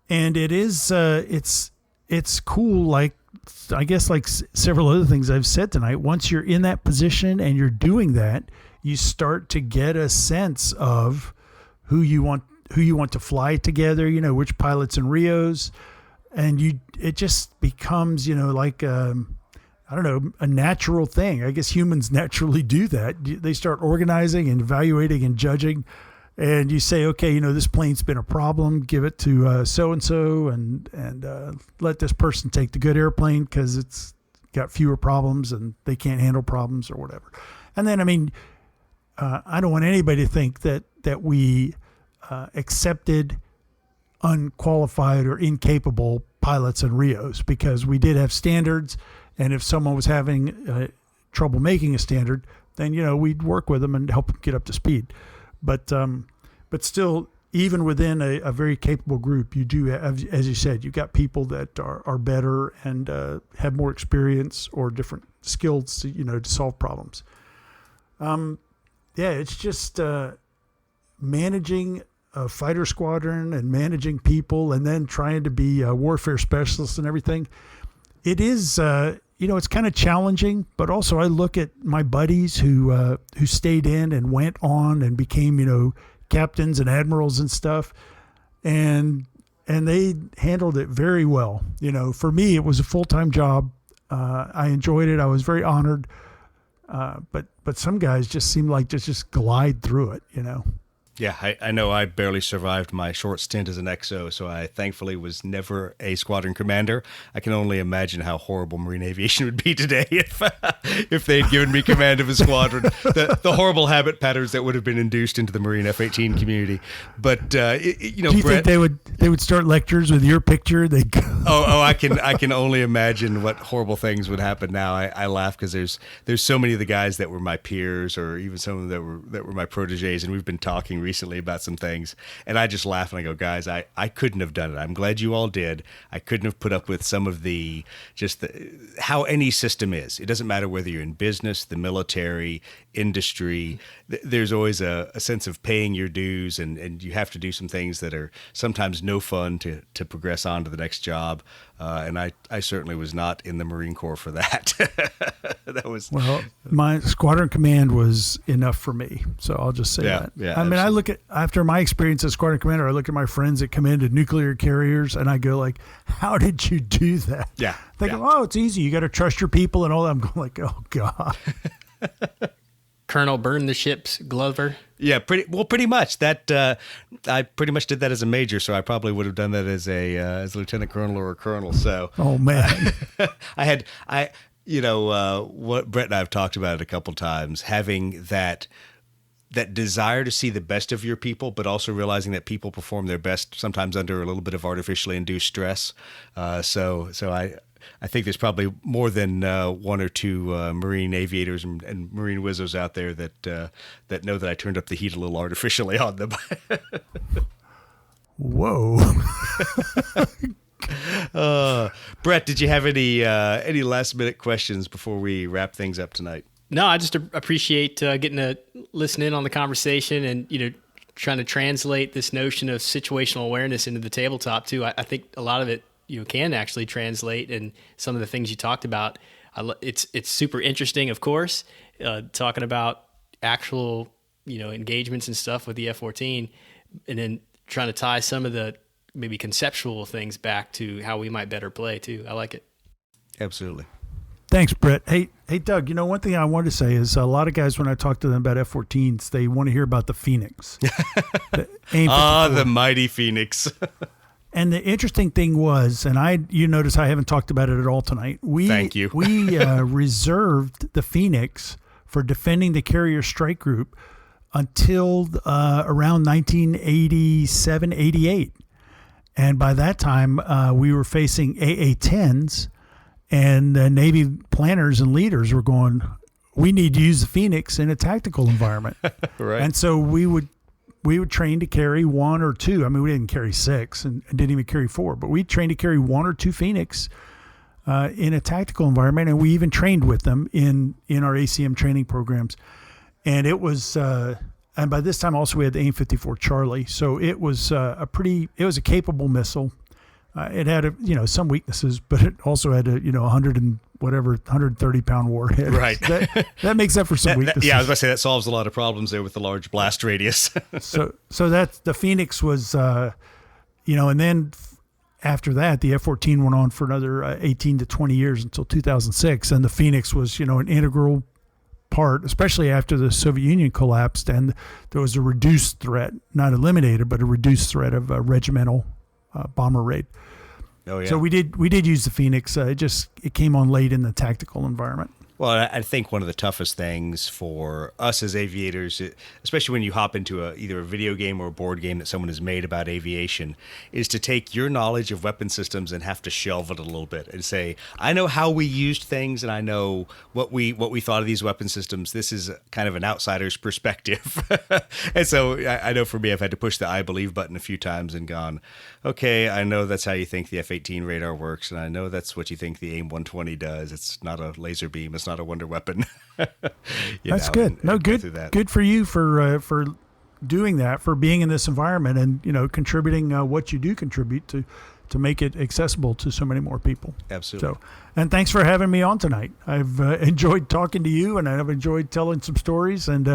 And it is, it's cool, like, I guess like several other things I've said tonight. Once you're in that position and you're doing that, you start to get a sense of who you want to fly together, which pilots and Rios. And it just becomes, like, I don't know, a natural thing. I guess humans naturally do that. They start organizing and evaluating and judging. And you say, okay, this plane's been a problem. Give it to so-and-so and let this person take the good airplane because it's got fewer problems and they can't handle problems or whatever. And then, I don't want anybody to think that we accepted unqualified or incapable pilots and Rios, because we did have standards, and if someone was having trouble making a standard, then we'd work with them and help them get up to speed. But still, even within a very capable group, you do have, as you said, you got people that are better and have more experience or different skills to solve problems. It's just managing a fighter squadron and managing people, and then trying to be a warfare specialist and everything. It is, it's kind of challenging, but also I look at my buddies who stayed in and went on and became, captains and admirals and stuff. And they handled it very well. For me, it was a full-time job. I enjoyed it. I was very honored. But some guys just seem like just glide through it, Yeah, I know I barely survived my short stint as an XO, so I thankfully was never a squadron commander. I can only imagine how horrible Marine aviation would be today if they'd given me command of a squadron. The horrible habit patterns that would have been induced into the Marine F-18 community. But you know, Do you Brett, think they would start lectures with your picture? They go, I can only imagine what horrible things would happen now. I laugh because there's so many of the guys that were my peers, or even some of them that were my proteges, and we've been talking recently about some things, and I just laugh and I go, guys, I couldn't have done it. I'm glad you all did. I couldn't have put up with some of how any system is. It doesn't matter whether you're in business, the military, industry. There's always a sense of paying your dues, and you have to do some things that are sometimes no fun to progress on to the next job. And I certainly was not in the Marine Corps for that. Well, my squadron command was enough for me, so I'll just say that. Yeah, I mean, I look at, after my experience as squadron commander, I look at my friends that commanded nuclear carriers, and I go like, how did you do that? Yeah. They go, oh, it's easy. You got to trust your people and all that. I'm going like, oh God. Colonel burn the ships, Glover. Yeah, pretty much. That I pretty much did that as a major, so I probably would have done that as a lieutenant colonel or a colonel. So, Oh man. what Brett and I have talked about it a couple times, having that desire to see the best of your people, but also realizing that people perform their best sometimes under a little bit of artificially induced stress. So I think there's probably more than one or two Marine aviators and Marine Wizzos out there that know that I turned up the heat a little artificially on them. Whoa. Brett, did you have any last minute questions before we wrap things up tonight? No, I just appreciate getting to listen in on the conversation and, trying to translate this notion of situational awareness into the tabletop too. I think a lot of it, can actually translate, and some of the things you talked about, it's super interesting, of course, talking about actual, engagements and stuff with the F-14, and then trying to tie some of the maybe conceptual things back to how we might better play too. I like it. Absolutely. Thanks, Brett. Hey, Doug, one thing I wanted to say is a lot of guys, when I talk to them about F-14s, they want to hear about the Phoenix. The mighty Phoenix. And the interesting thing was, and you notice I haven't talked about it at all tonight. Thank you. We reserved the Phoenix for defending the carrier strike group until around 1987, 88. And by that time, we were facing AA-10s, and the Navy planners and leaders were going, we need to use the Phoenix in a tactical environment. Right. And so we would train to carry one or two. I mean, we didn't carry six and didn't even carry four, but we trained to carry one or two Phoenix in a tactical environment, and we even trained with them in our ACM training programs. And it was, and by this time also we had the AIM-54 Charlie, so it was a capable missile. It had some weaknesses, but it also had a 130-pound warhead. Right. That makes up for some weaknesses. I was about to say that solves a lot of problems there with the large blast radius. So that's the Phoenix was, and then after that, the F-14 went on for another 18 to 20 years until 2006, and the Phoenix was an integral part, especially after the Soviet Union collapsed, and there was a reduced threat, not eliminated, but a reduced threat of a regimental bomber raid. Oh yeah. So we did use the Phoenix. It came on late in the tactical environment. Well, I think one of the toughest things for us as aviators, especially when you hop into either a video game or a board game that someone has made about aviation, is to take your knowledge of weapon systems and have to shelve it a little bit and say, I know how we used things and I know what we thought of these weapon systems. This is kind of an outsider's perspective. And so I know for me, I've had to push the I believe button a few times and gone, okay, I know that's how you think the F-18 radar works, and I know that's what you think the AIM-120 does. It's not a laser beam. It's not a wonder weapon. That's good. Good for you for doing that, for being in this environment, and contributing what you do contribute to to make it accessible to so many more people. Absolutely. So, and thanks for having me on tonight. I've enjoyed talking to you, and I've enjoyed telling some stories. And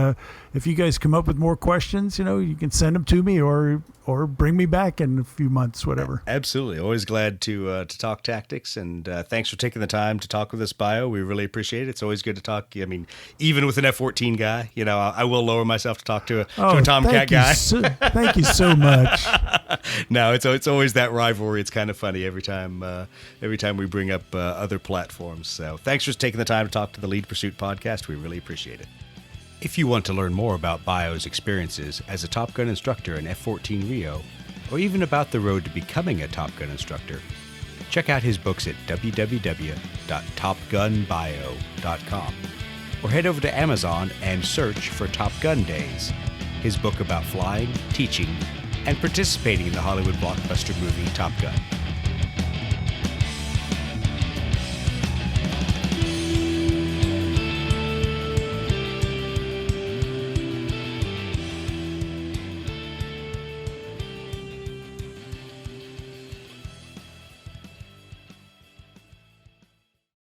if you guys come up with more questions, you can send them to me or bring me back in a few months, whatever. Absolutely. Always glad to talk tactics, and thanks for taking the time to talk with us, Bio. We really appreciate it. It's always good to talk. I mean, even with an F-14 guy, I will lower myself to talk to a Tomcat guy. Thank you so much. No, it's always that rivalry. It's kind of funny every time we bring up other platforms. So thanks for taking the time to talk to the Lead Pursuit podcast. We really appreciate it. If you want to learn more about Bio's experiences as a Top Gun instructor in F-14 Rio, or even about the road to becoming a Top Gun instructor, check out his books at www.topgunbio.com, or head over to Amazon and search for Topgun Days, his book about flying, teaching, and participating in the Hollywood blockbuster movie Top Gun.